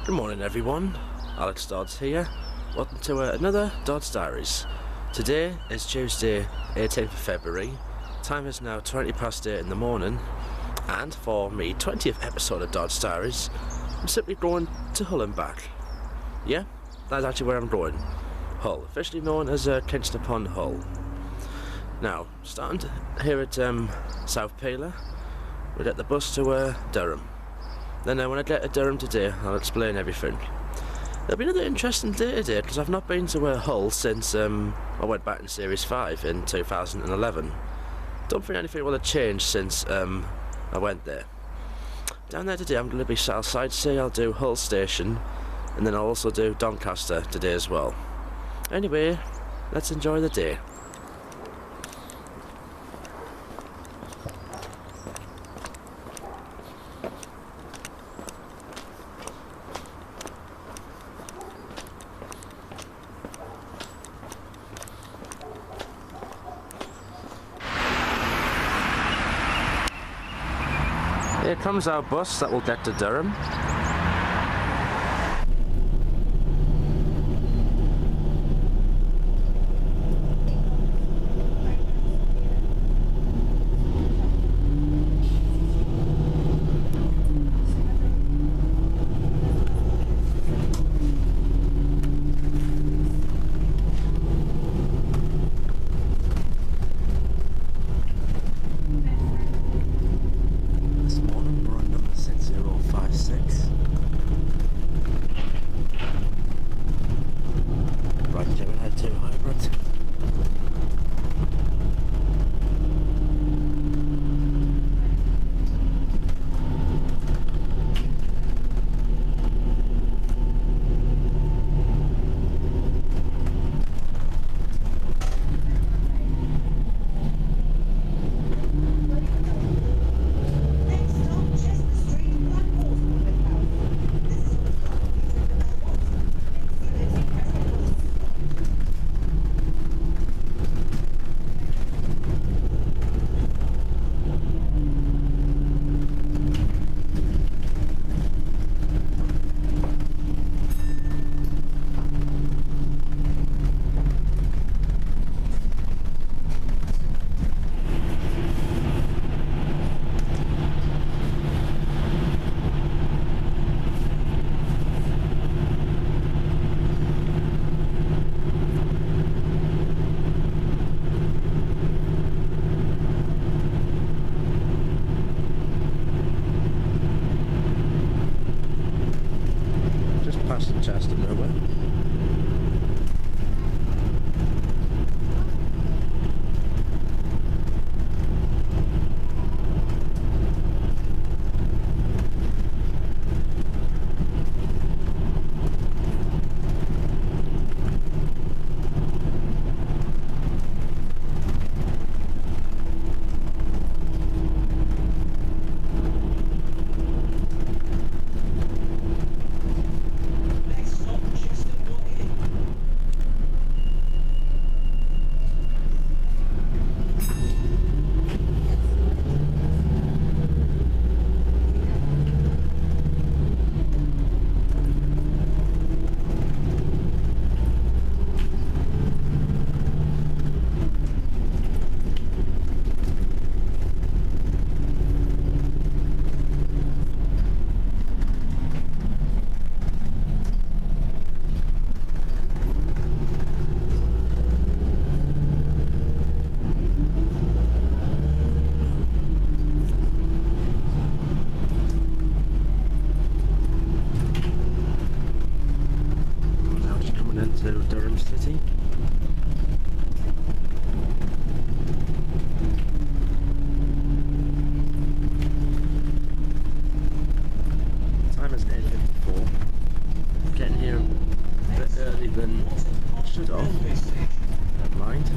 Good morning everyone, Alex Dodds here. Welcome to another Dodds Diaries. Today is Tuesday 18th of February. Time is now 20 past 8 in the morning, and for me 20th episode of Dodds Diaries, I'm simply going to Hull and back. Yeah, that's actually where I'm going. Hull, officially known as Kingston upon Hull. Now, starting here at South Peeler, we'll get the bus to Durham. Then when I get to Durham today, I'll explain everything. It'll be another interesting day today, because I've not been to Hull since I went back in Series 5 in 2011. Don't think anything will have changed since I went there. Down there today I'm going to be sightseeing. I'll do Hull Station, and then I'll also do Doncaster today as well. Anyway, let's enjoy the day. Here comes our bus that will get to Durham. Durham City. Time is 8:54. Getting here a bit early than I should have. Never mind.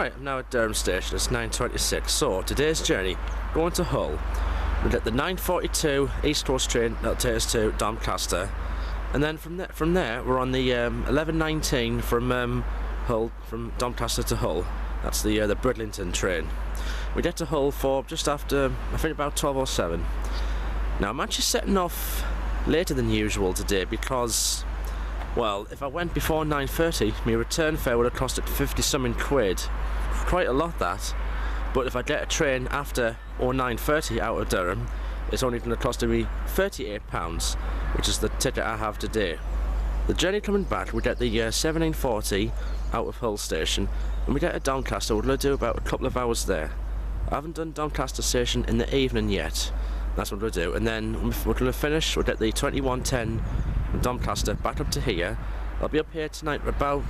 Right, I'm now at Durham Station. It's 9:26. So today's journey, going to Hull. We'll get the 9:42 East Coast train that'll take us to Doncaster, and then from there we're on the 11:19 from Hull, from Doncaster to Hull. That's the Bridlington train. We get to Hull for just after, I think, about 12:07. Now I'm actually setting off later than usual today because, well, if I went before 9:30, my return fare would have costed 50-something quid. Quite a lot, that. But if I get a train after or 9:30 out of Durham, it's only going to cost me £38, which is the ticket I have today. The journey coming back, we get the 17:40 out of Hull station, and we get to Doncaster. We're going to do about a couple of hours there. I haven't done Doncaster station in the evening yet. That's what we'll do, and then we're going to finish. We'll get the 21:10 from Doncaster back up to here. I'll be up here tonight at about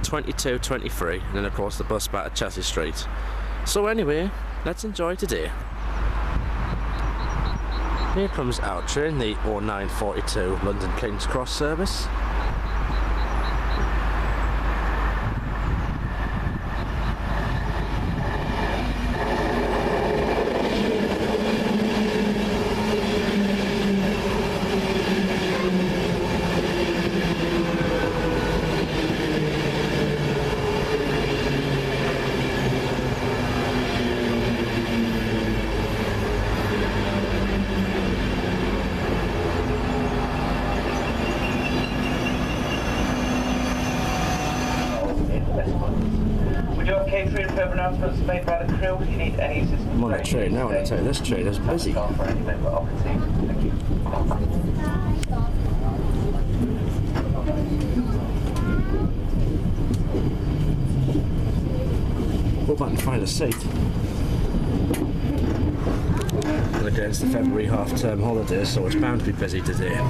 22:23, and then of course the bus back at Chelsea Street. So anyway, let's enjoy today. Here comes our train, the 09:42 London King's Cross service. Announcements made by the crew. If you need any assistance, I'm on the train now, and I tell you, this train is busy. Thank you. Go back and find a seat. And again, it's the February half-term holiday, so it's bound to be busy today.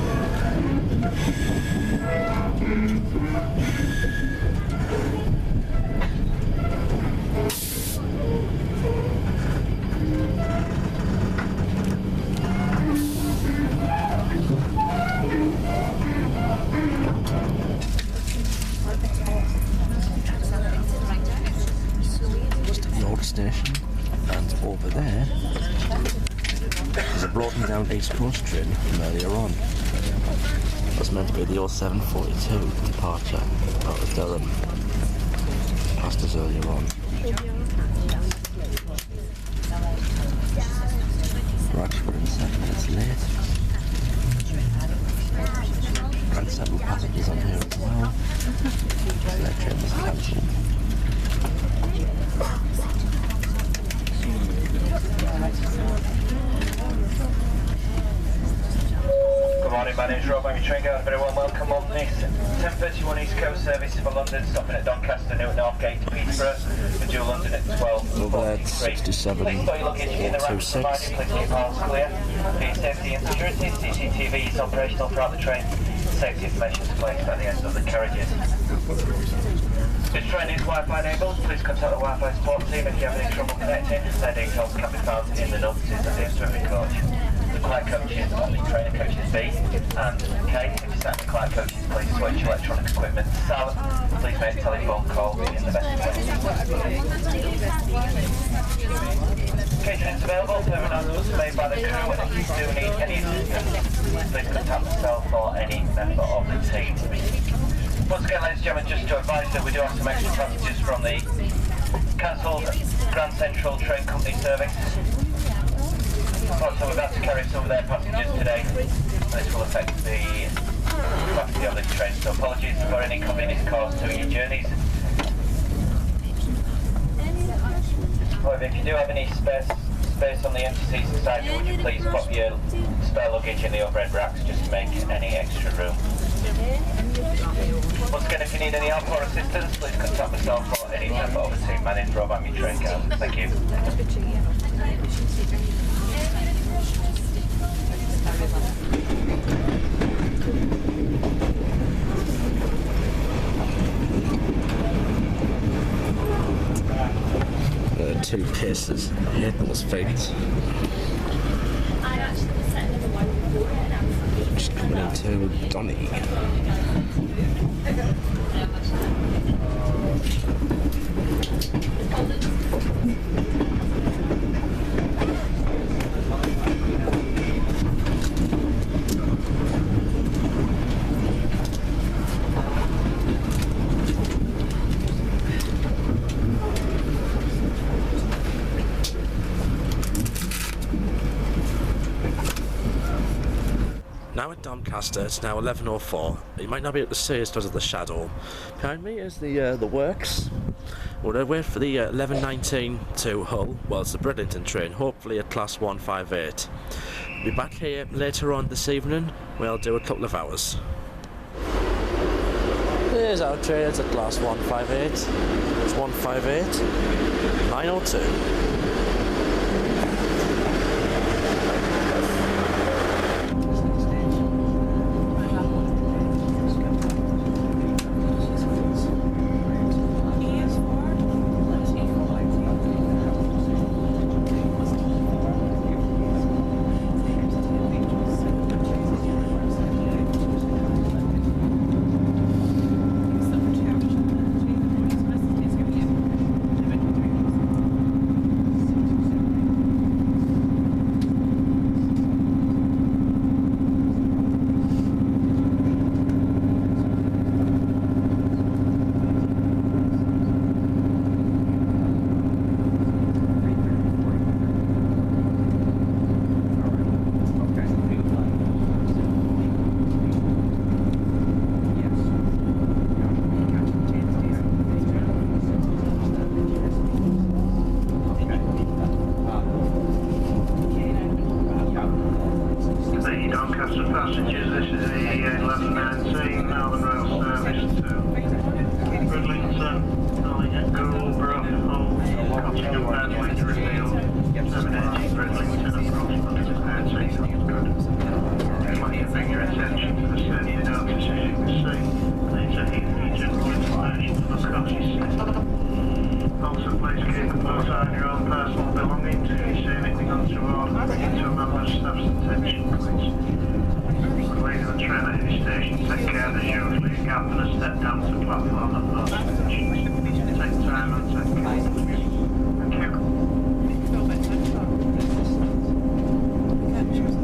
Station, and over there is a broken down East Coast train from earlier on. That's meant to be the 07:42 departure out of Durham. Passed us earlier on. We're actually 7 minutes late. And several passengers on here as well. So that train was cancelled. Good morning, my name is Rob. I'm your train guard. Very well welcome on this 10:31 East Coast service for London, stopping at Doncaster, Newton Northgate to Peterborough, for due London at 12:43. Please store your luggage in the ramps provided. Please keep arms clear. For your safety and security, CCTV is operational throughout the train. Safety information is placed at the ends of the carriages. This train is Wi-Fi enabled. Please contact the Wi-Fi support team if you have any trouble connecting. Their details can be found in the notices of the instrument coach. The quiet coaches on the train are coaches B and K. If you sat in the quiet coaches, please switch electronic equipment to silent. Please make telephone calls in the best way. Catering is available. Further announcements made by the crew, and if you do need any assistance, please contact myself or any member of the team. Once again, ladies and gentlemen, just to advise that we do have some extra passengers from the cancelled Grand Central Train Company service. So we've had to carry some of their passengers today. This will affect the capacity of this train, so apologies for any inconvenience caused to your journeys. However, if you do have any space on the empty seats beside you, would you please pop your spare luggage in the overhead racks just to make any extra room. Once again, if you need any help or assistance, please contact myself or any member of the team. My name's Rob, I'm your train guard. Thank you. 2 cases, hit those feet. Just coming into Donny. Now at Doncaster, it's now 11:04. You might not be able to see us because of the shadow. Behind me is the works. We're going to wait for the 11:19 to Hull. Well, it's the Bridlington train, hopefully at class 158. We'll be back here later on this evening. We'll do a couple of hours. Here's our train, it's at class 158. It's 158 902. Passengers, this is the 11:19 Northern Rail service to Bridlington, Nottingham, Goulburn, Hull, Cottingham, Bedley, Reveal, 780 Bridlington, approximately 13 good. I'd like to bring your attention to the safety notice, as you can see. These are heat regional information for the coaches. Also, please keep a close eye on your own personal belongings. If you see anything untoward, bring it to a member of staff's attention, please. Leaving the train at any station, take care. There's usually a gap and a step down to the platform at those stations. Take time and take care. Thank you.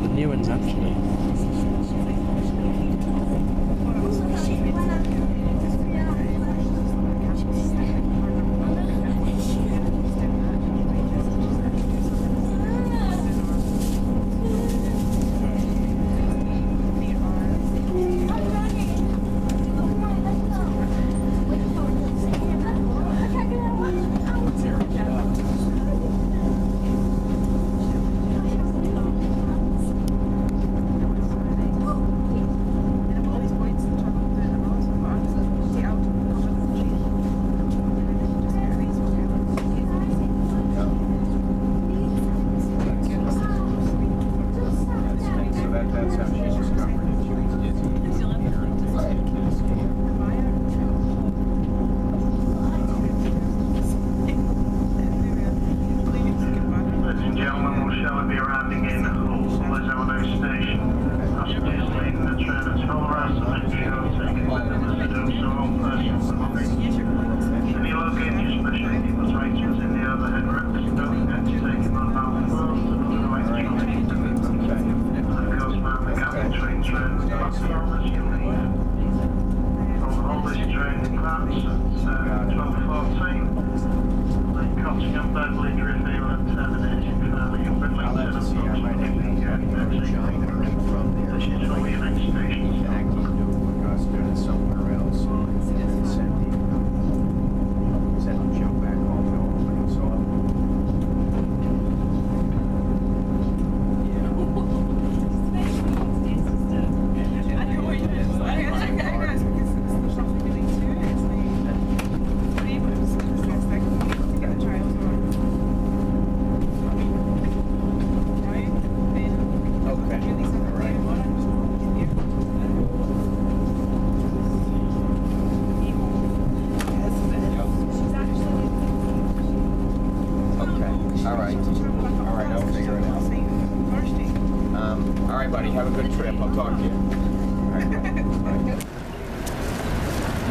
The new ones actually.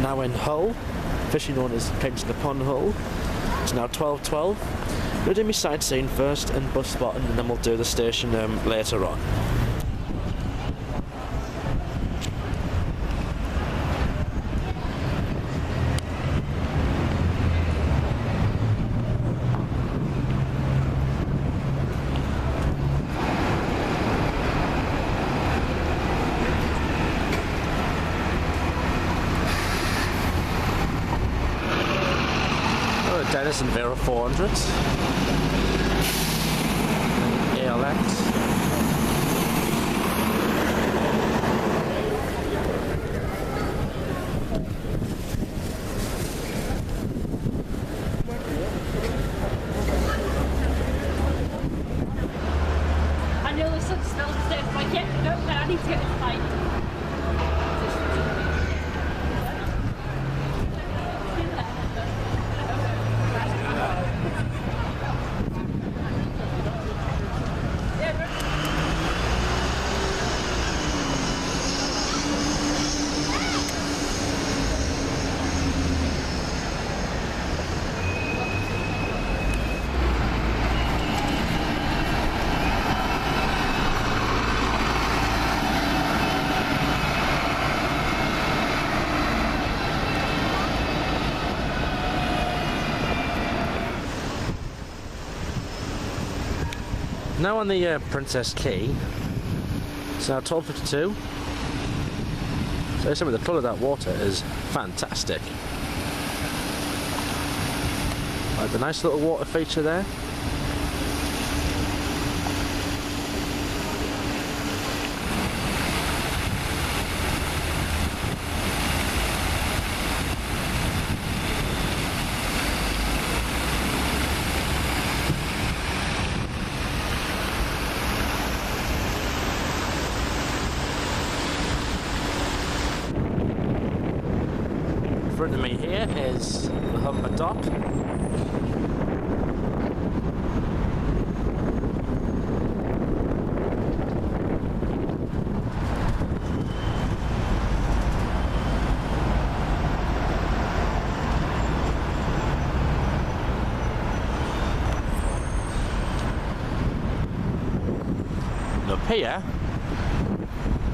Now in Hull, officially known as Kingston upon Hull. It's now 12:12. We'll do my sightseeing first and bus spotting, and then we'll do the station later on. Dennis and Vera 400 ALX. I know the sun smells safe, but yeah, no, I need to get this fight. Now on the Princess Quay. It's now 12:52. So some of the colour of that water is fantastic. Like the nice little water feature there. In front of me here is the Humber Dock. Up here,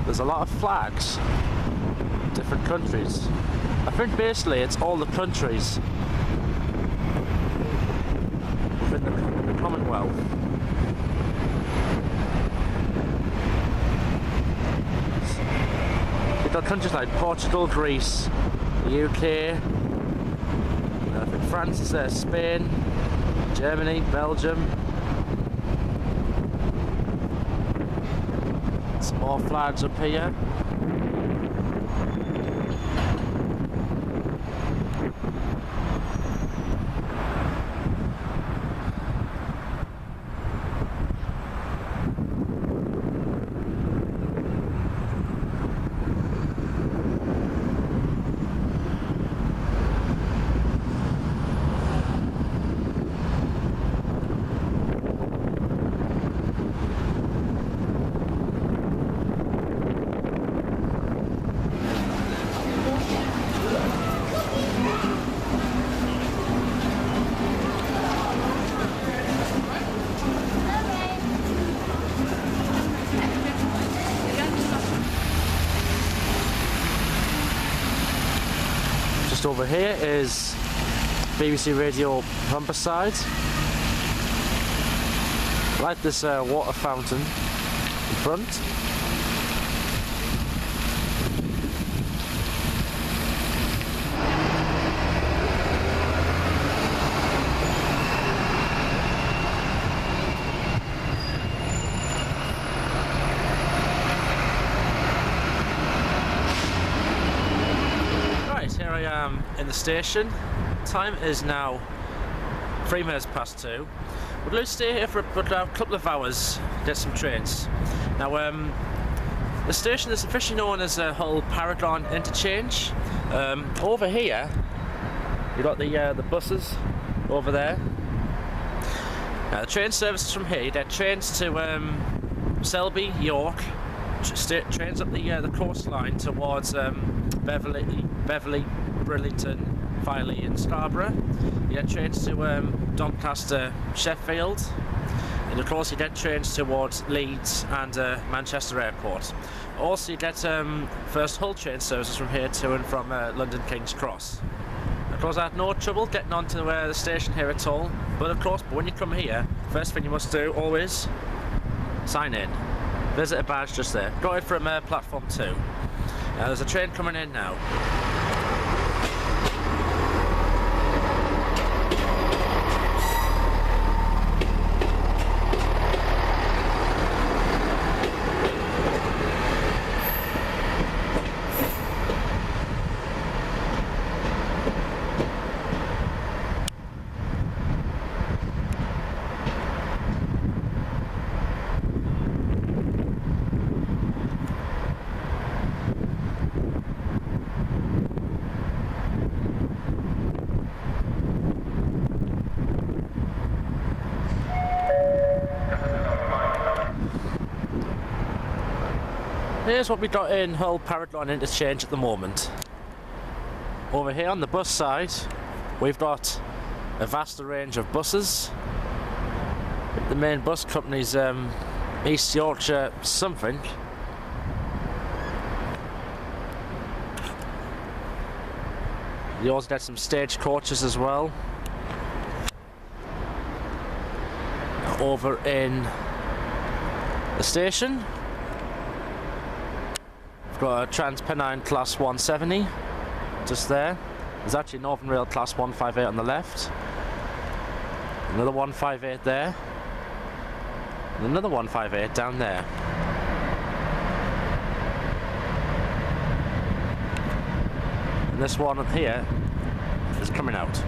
there's a lot of flags, different countries. I think basically it's all the countries within the Commonwealth. You've got countries like Portugal, Greece, the UK, I think France is there, Spain, Germany, Belgium. Some more flags up here. Just over here is BBC Radio Humberside. I like this water fountain in front. In the station. Time is now 3 minutes past 2. We're going to stay here for a couple of hours, get some trains. Now the station is officially known as Hull Paragon Interchange. Over here you've got the buses over there. Now the train services from here, you get trains to Selby, York, trains up the coastline towards Beverley, Bridlington, Filey and Scarborough. You get trains to Doncaster, Sheffield, and of course you get trains towards Leeds and Manchester Airport. Also you get first Hull train services from here to and from London King's Cross. Of course I had no trouble getting onto the station here at all, but when you come here, first thing you must do always, sign in. Visitor badge just there. Got it from platform 2. There's a train coming in now. Here's what we got in Hull Paragon Interchange at the moment. Over here on the bus side, we've got a vast range of buses. The main bus company's East Yorkshire something. You also get some stage coaches as well. Over in the station, got a Transpennine Class 170 just there. There's actually Northern Rail Class 158 on the left. Another 158 there. And another 158 down there. And this one up here is coming out.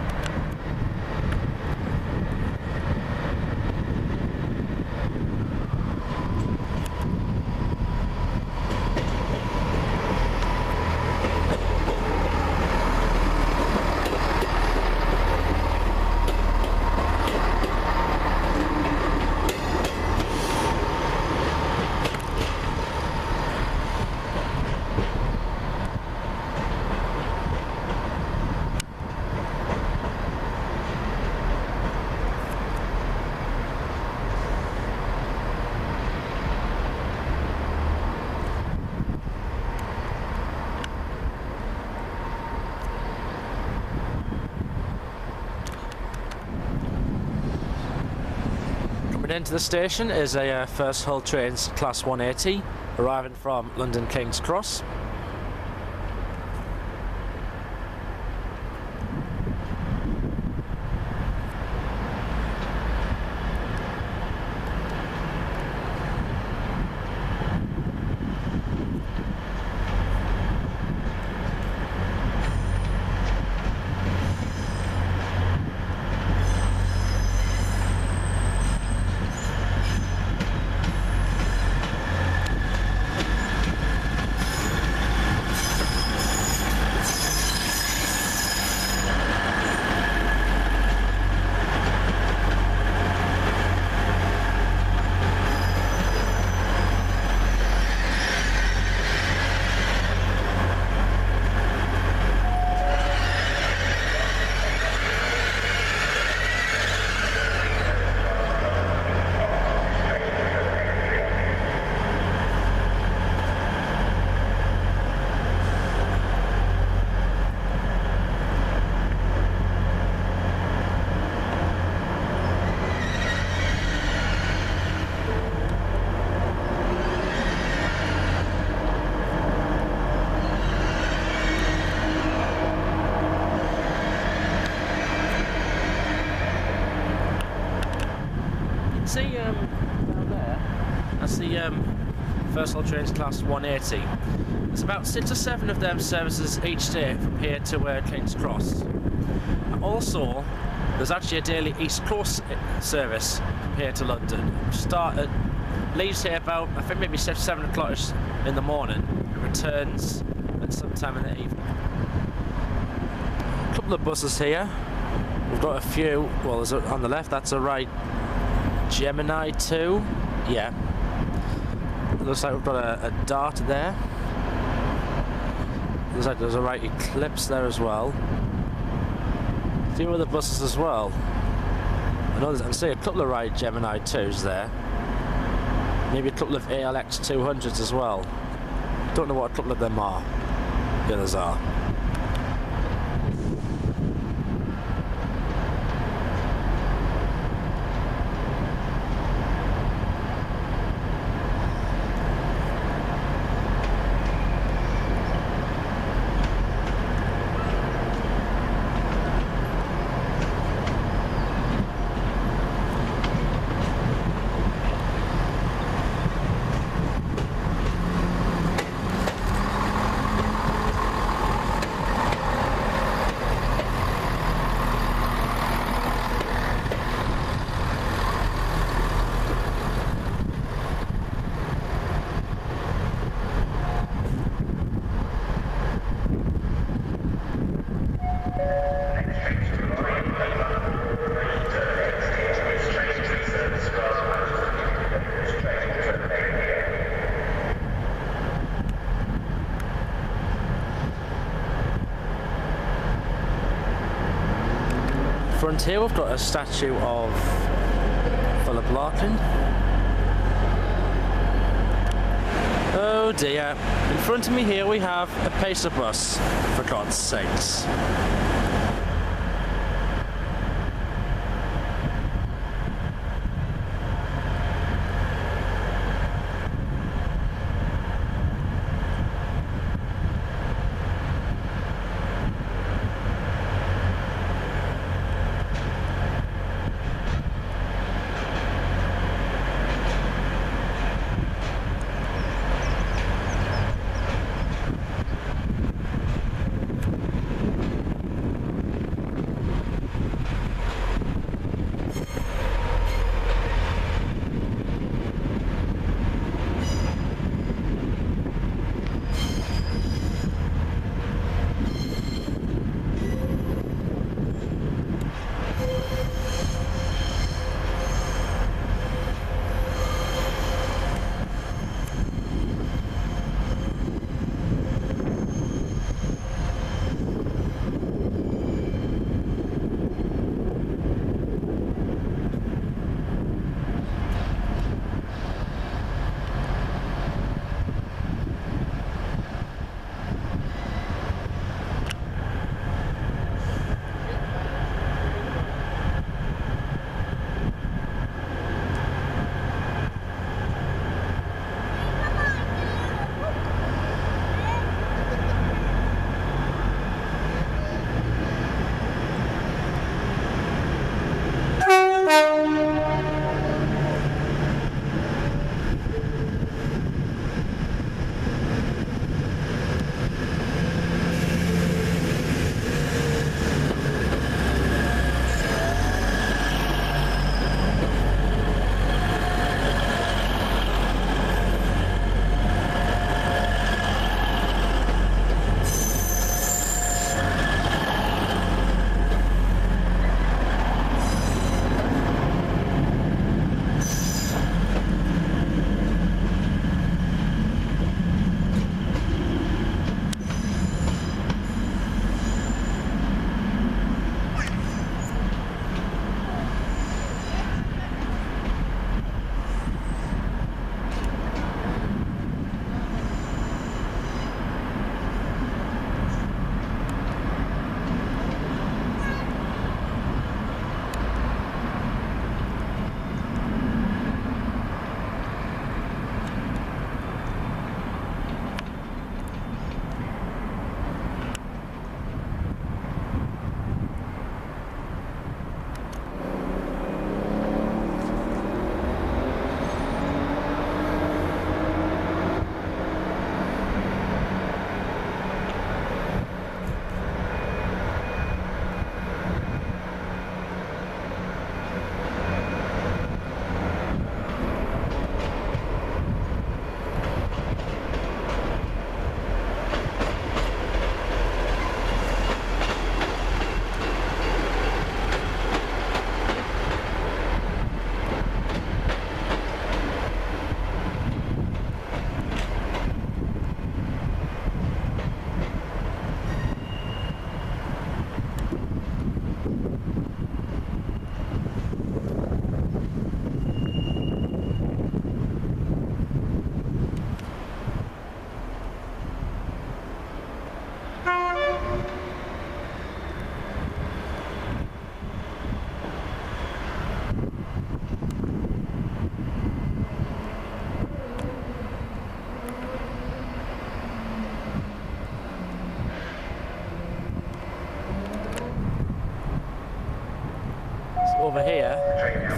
Coming into the station is a First Hull Trains Class 180, arriving from London King's Cross. See down there, that's the First Hull Trains Class 180. There's about 6 or 7 of them services each day from here to King's Cross. Also, there's actually a daily East Coast service from here to London. Leaves here about, I think maybe 7 o'clock in the morning, and returns at some time in the evening. A couple of buses here. We've got a few, well, there's on the left, that's a right Gemini 2, yeah. Looks like we've got a Dart there. Looks like there's a right Eclipse there as well. A few other buses as well. I see a couple of right Gemini 2s there. Maybe a couple of ALX 200s as well. Don't know what a couple of them are. The others are. Front here we've got a statue of Philip Larkin. Oh dear, in front of me here we have a pacer bus, for God's sakes.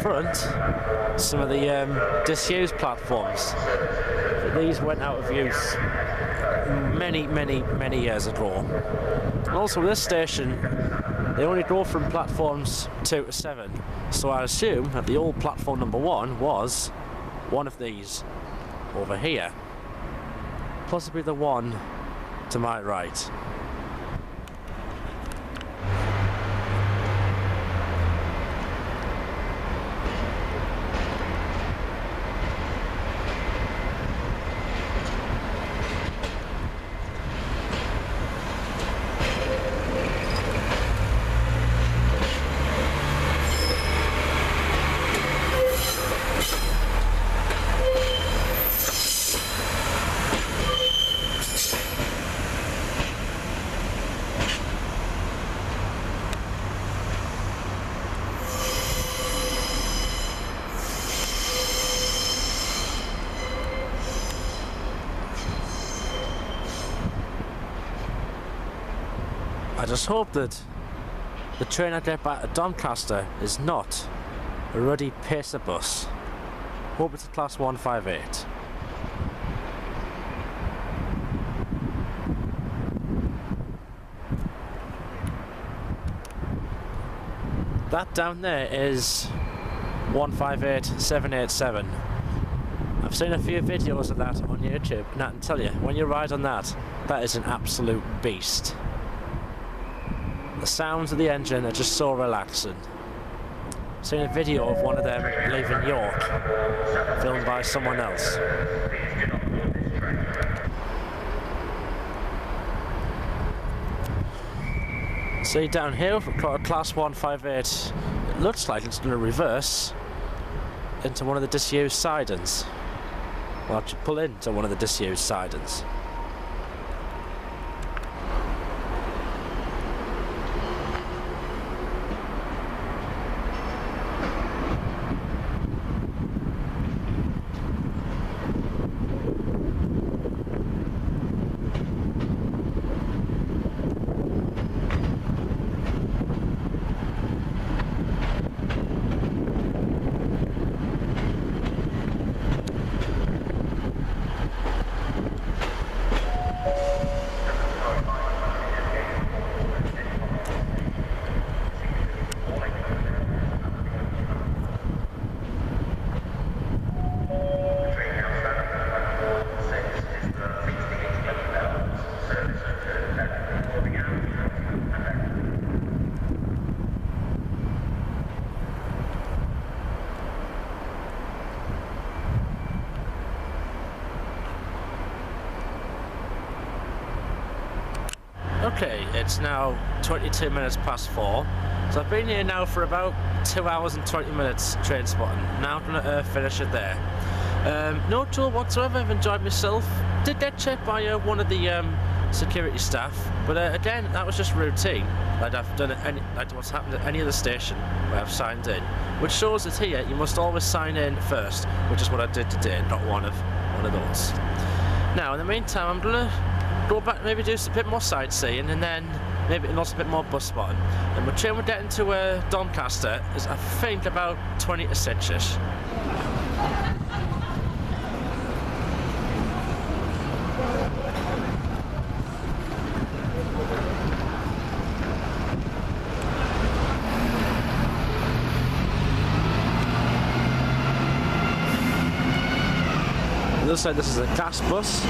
front some of the disused platforms. These went out of use many years ago. And also this station, they only go from platforms 2 to 7, so I assume that the old platform number 1 was one of these over here, possibly the one to my right. I just hope that the train I get back to Doncaster is not a ruddy pacer bus. Hope it's a class 158. That down there is 158787. I've seen a few videos of that on YouTube, and I can tell you, when you ride on that, that is an absolute beast. The sounds of the engine are just so relaxing. I've seen a video of one of them leaving York, filmed by someone else. See down here, we've got a class 158. It looks like it's going to reverse into one of the disused sidings. Well, actually pull into one of the disused sidings. Okay, it's now 22 minutes past 4, so I've been here now for about 2 hours and 20 minutes train spotting. Now I'm going to finish it there. No trouble whatsoever, I've enjoyed myself. Did get checked by one of the security staff, but again, that was just routine. Like I've done it like what's happened at any other station where I've signed in, which shows that here you must always sign in first, which is what I did today, not one of those. Now, in the meantime, I'm going to go back, maybe do a bit more sightseeing, and then maybe also a bit more bus spotting. And my train we're getting to Doncaster is, I think, about 20 to 6ish. It looks like this is a gas bus.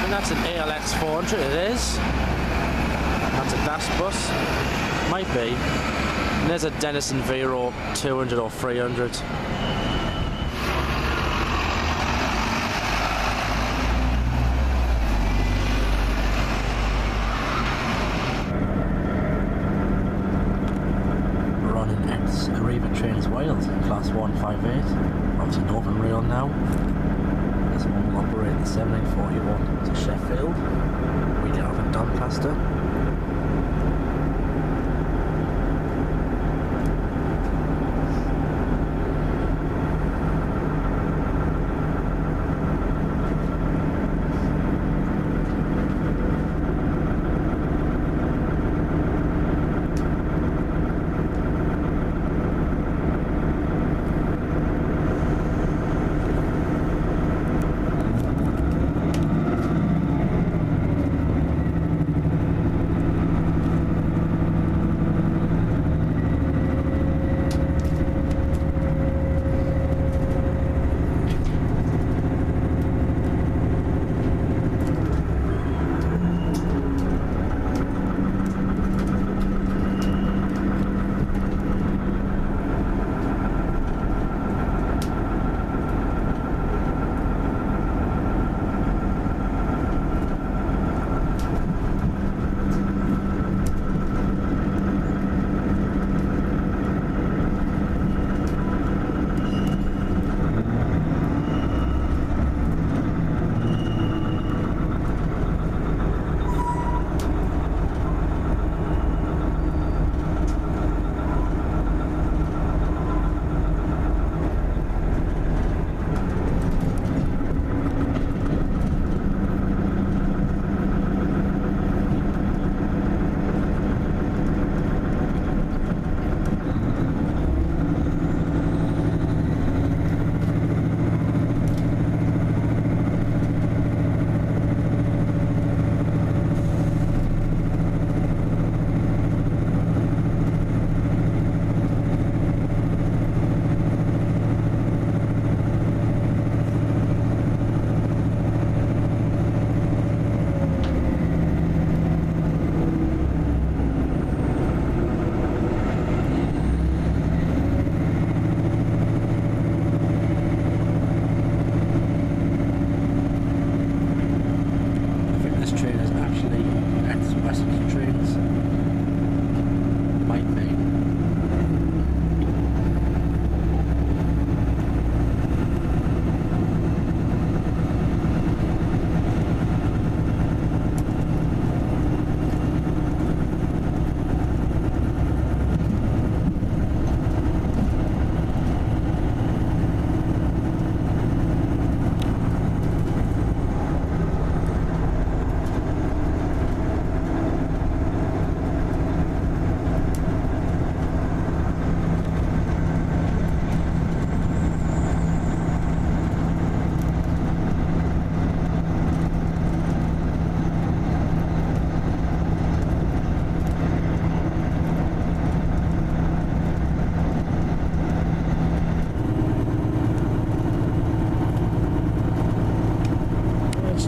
That's an ALX 400, it is. That's a gas bus. Might be. And there's a Denison Vero 200 or 300. Running X Arriva Trains Wales, class 158. Obviously Northern 1741 to Sheffield. We get off at Doncaster.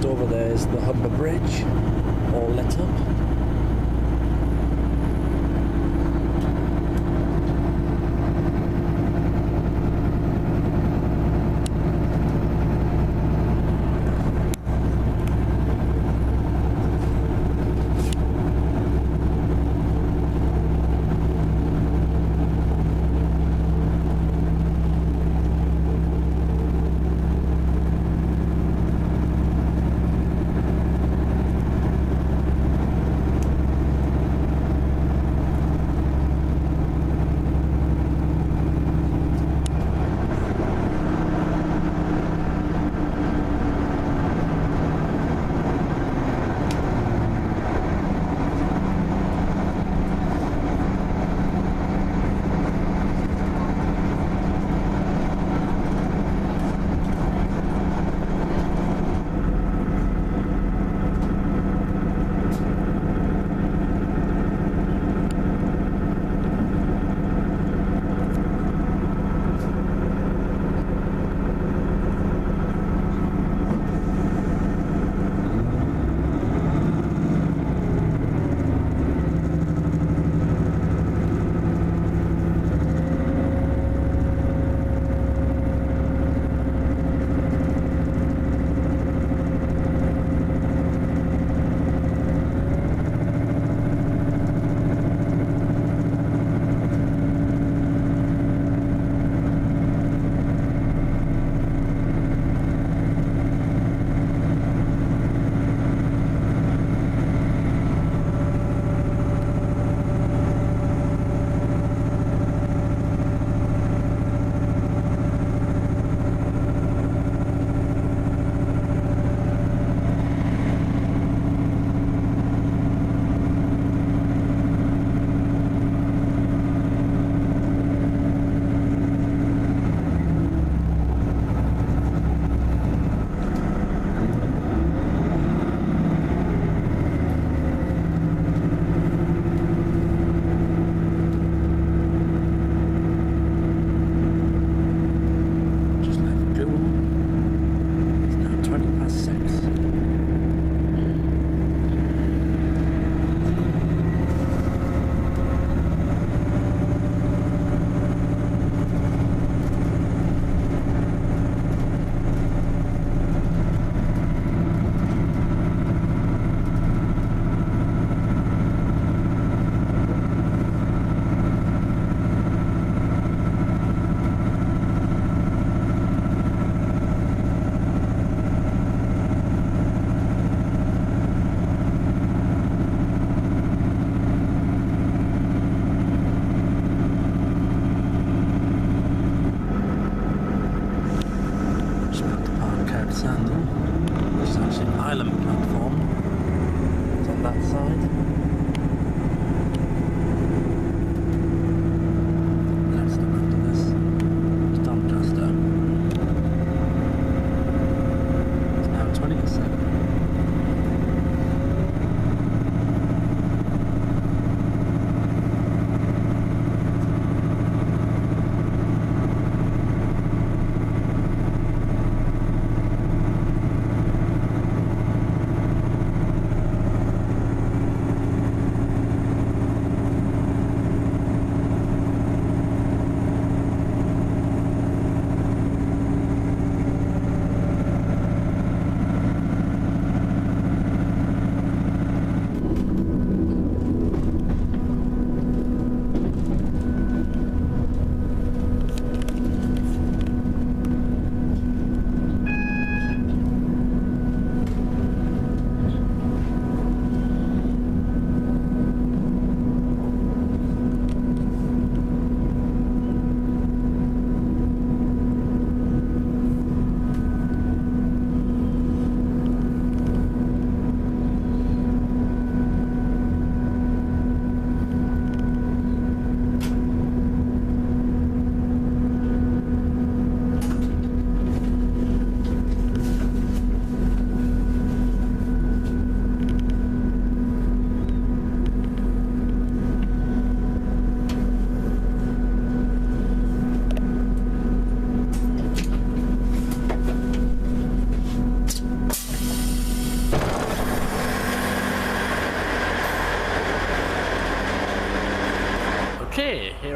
Over there is the Humber Bridge, all lit up.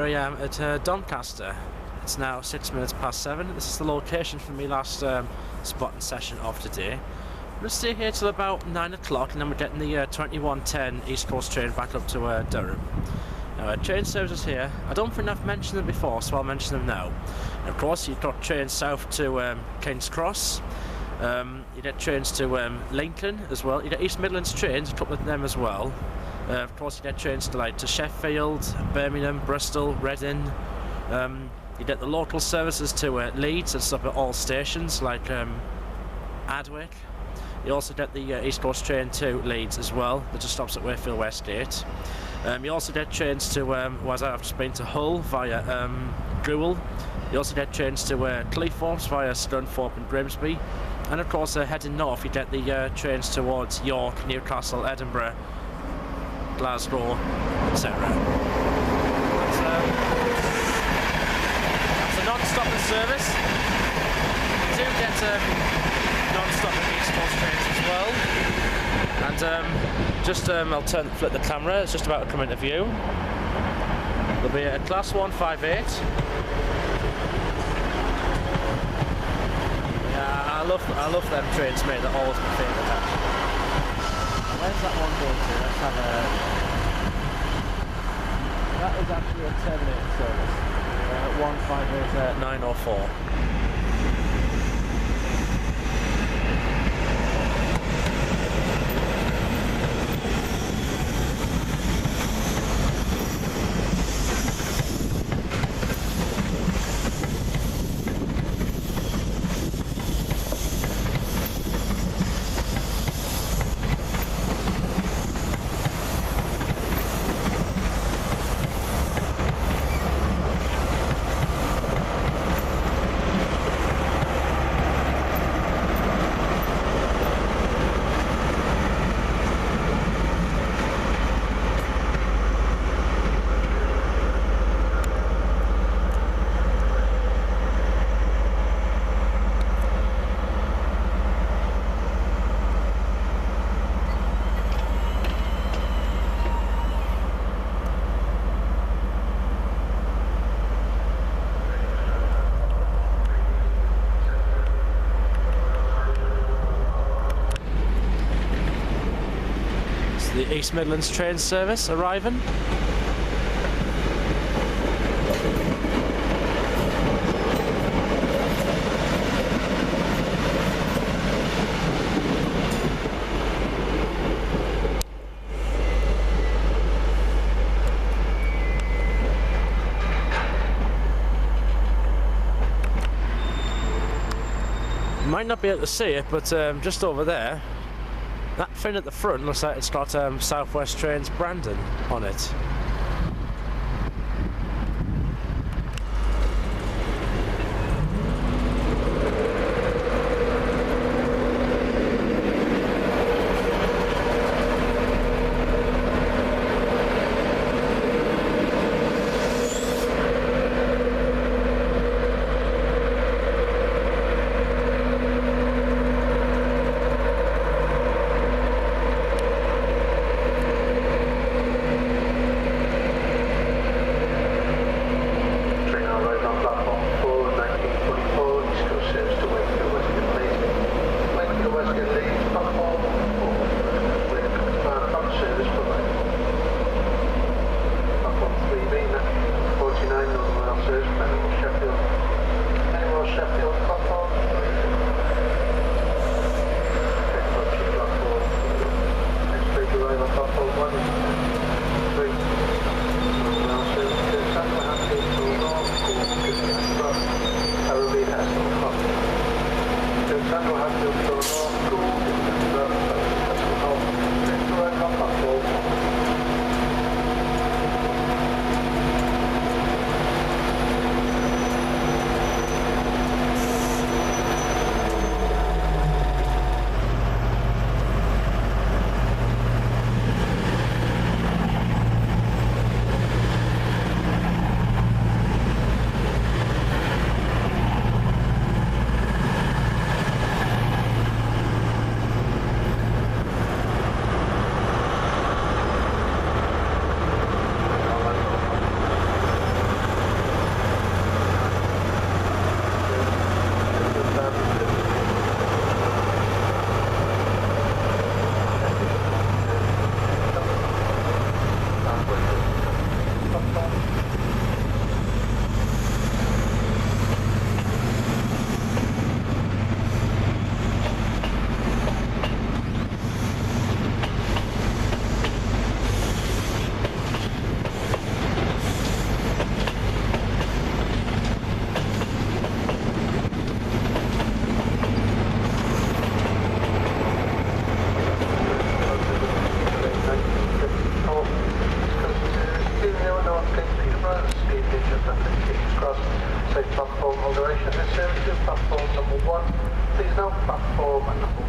Here I am at Doncaster. It's now 6 minutes past 7. This is the location for my last spotting session of today. I'm going to stay here till about 9 o'clock, and then we're getting the 2110 East Coast train back up to Durham. Now, train services here, I don't think I've mentioned them before, so I'll mention them now. And of course, you've got trains south to King's Cross. You get trains to Lincoln as well. You get East Midlands trains, a couple of them as well. Of course, you get trains to Sheffield, Birmingham, Bristol, Reading. You get the local services to Leeds and stop at all stations like Adwick. You also get the East Coast train to Leeds as well, that just stops at Wayfield Westgate. You also get trains to, I've just been to Hull via Goole. You also get trains to Cleethorpes via Scunthorpe and Grimsby. And of course, heading north, you get the trains towards York, Newcastle, Edinburgh, Glasgow, etc. That's a non-stopping service. You do get non-stopping East Coast trains as well. And I'll flip the camera. It's just about to come into view. There'll be a Class 158. Yeah, I love them trains, mate. They're always my favourite. Actually. Where's that one going to? Let's have a. That is actually a terminated service. 158 904. The East Midlands train service arriving. You might not be able to see it, but just over there, that thing at the front looks like it's got South West Trains Brandon on it.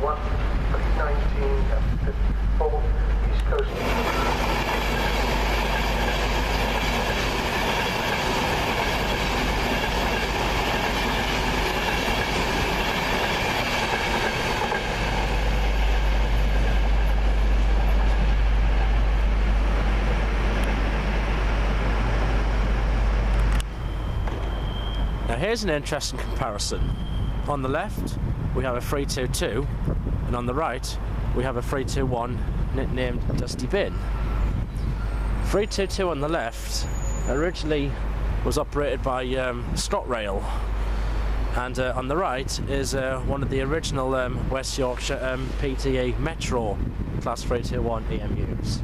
1031, 319 and 54, East Coast. Now here's an interesting comparison. On the left we have a 322 and on the right we have a 321 nicknamed Dusty Bin. 322 on the left originally was operated by ScotRail, and on the right is one of the original West Yorkshire PTE Metro Class 321 EMUs.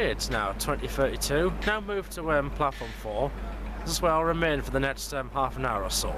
It's now 2032. Now move to platform 4. This is where I'll remain for the next half an hour or so.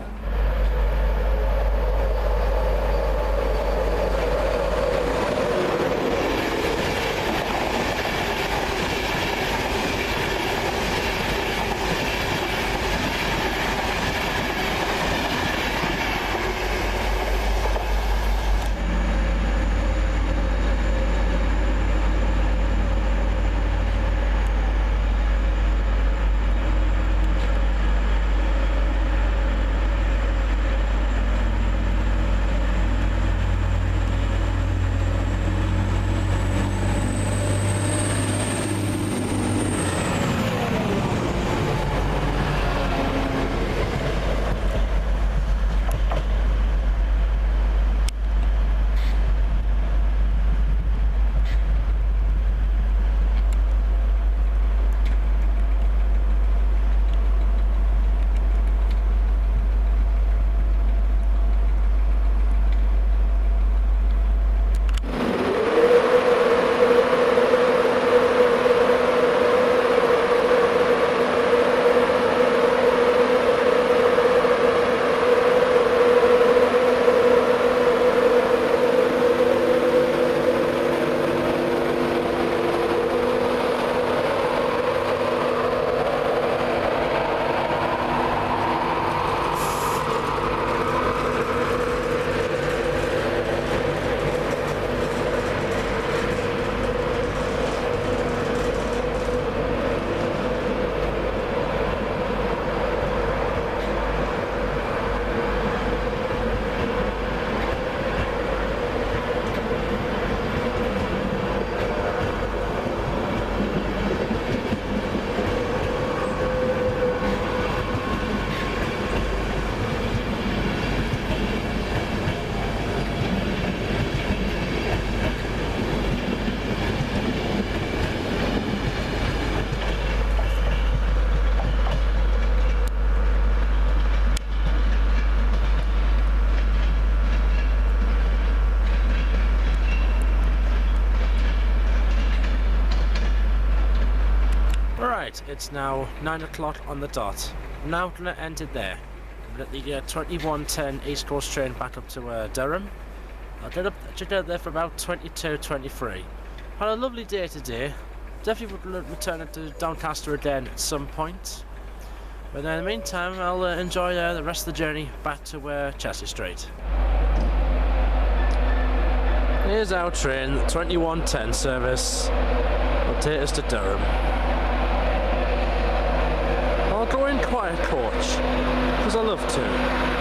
Right, it's now 9 o'clock on the dot. I'm now going to end it there. I'm at the 21:10 East Coast train back up to Durham. I did out there for about 22:23. Had a lovely day today. Definitely would return it to Doncaster again at some point. But in the meantime, I'll enjoy the rest of the journey back to Chelsea Street. Here's our train, 21:10 service. Will take us to Durham. I'll go in quiet coach, because I love to.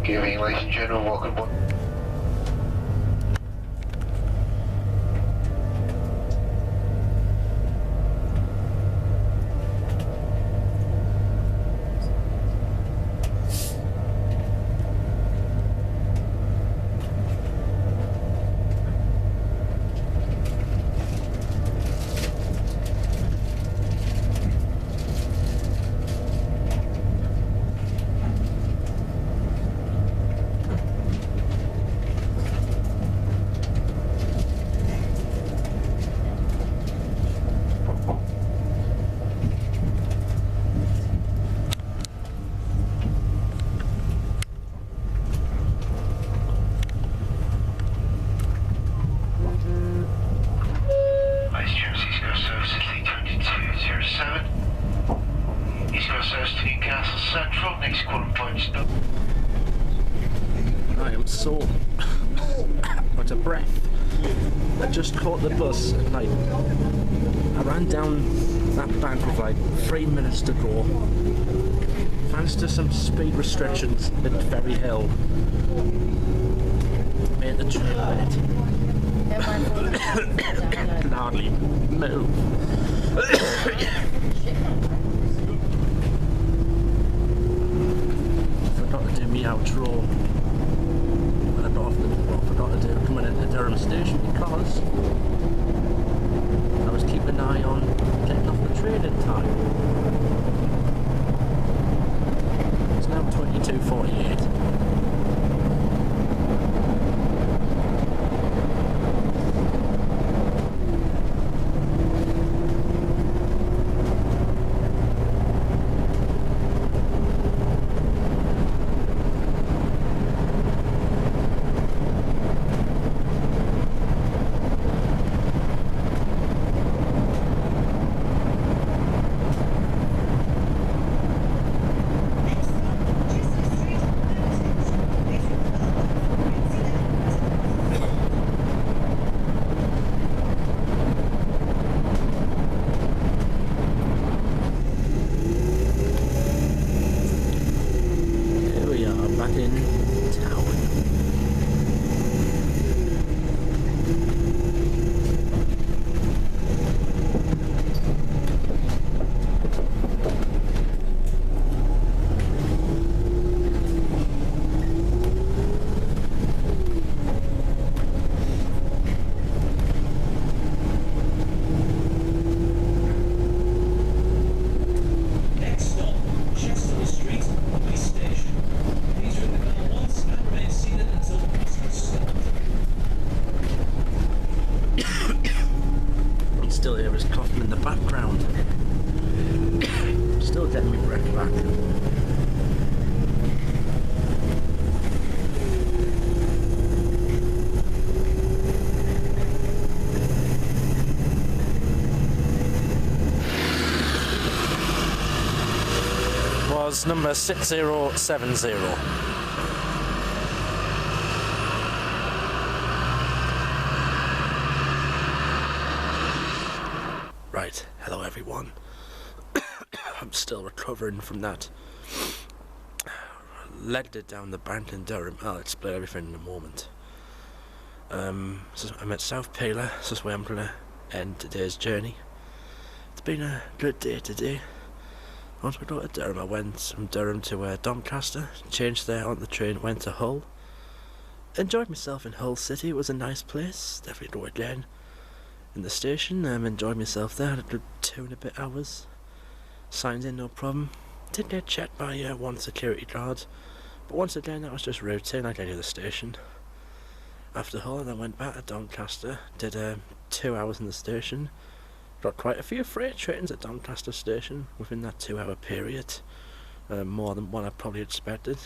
Good evening, ladies and gentlemen, welcome aboard. I am so out of breath. I just caught the bus at night. I ran down that bank with like 3 minutes to go. Thanks to some speed restrictions in Ferry Hill. Made the train wet. Can hardly move. Forgot to do me outro. But I forgot to do coming into Durham station because I was keeping an eye on getting off the train in time. It's now 22:48. was number 6070. Right, hello everyone. I'm still recovering from that. Led it down the bank in Durham. I'll explain everything in a moment. So I'm at South Peeler, so this is where I'm going to end today's journey. It's been a good day today. Once we got to Durham, I went from Durham to Doncaster, changed there on the train, went to Hull. Enjoyed myself in Hull City, it was a nice place, definitely go again. In the station, enjoyed myself there, had a good 2 and a bit hours. Signed in, no problem. Did get checked by one security guard, but once again that was just routine like any other station. After Hull, I then went back to Doncaster, did 2 hours in the station. Got quite a few freight trains at Doncaster station within that 2 hour period, more than what I probably expected.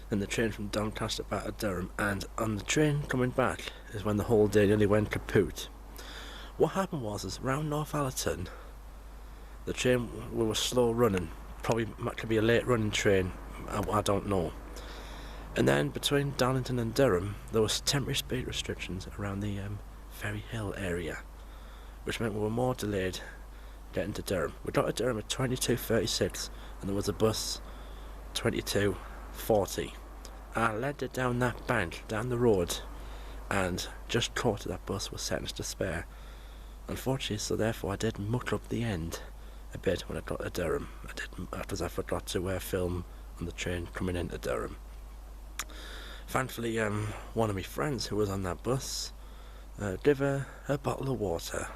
Then the train from Doncaster back to Durham, and on the train coming back is when the whole day nearly went kaput. What happened was around North Allerton, the train was slow running, probably could be a late running train, I don't know. And then between Darlington and Durham there was temporary speed restrictions around the Ferry Hill area, which meant we were more delayed getting to Durham. We got to Durham at 22:36 and there was a bus 22:40. I led it down that bank, down the road, and just caught that bus was seconds to spare. Unfortunately, so therefore I did muck up the end a bit when I got to Durham. I did, because I forgot to film on the train coming into Durham. Thankfully, one of my friends who was on that bus gave her a bottle of water.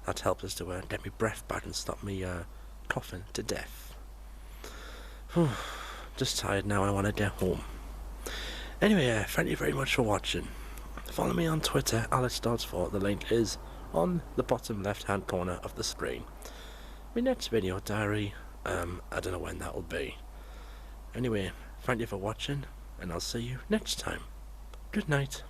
That helped us to get my breath back and stop me coughing to death. Just tired now, I want to get home. Anyway, thank you very much for watching. Follow me on Twitter, AlexDodds4. The link is on the bottom left hand corner of the screen. My next video diary, I don't know when that will be. Anyway, thank you for watching, and I'll see you next time. Good night.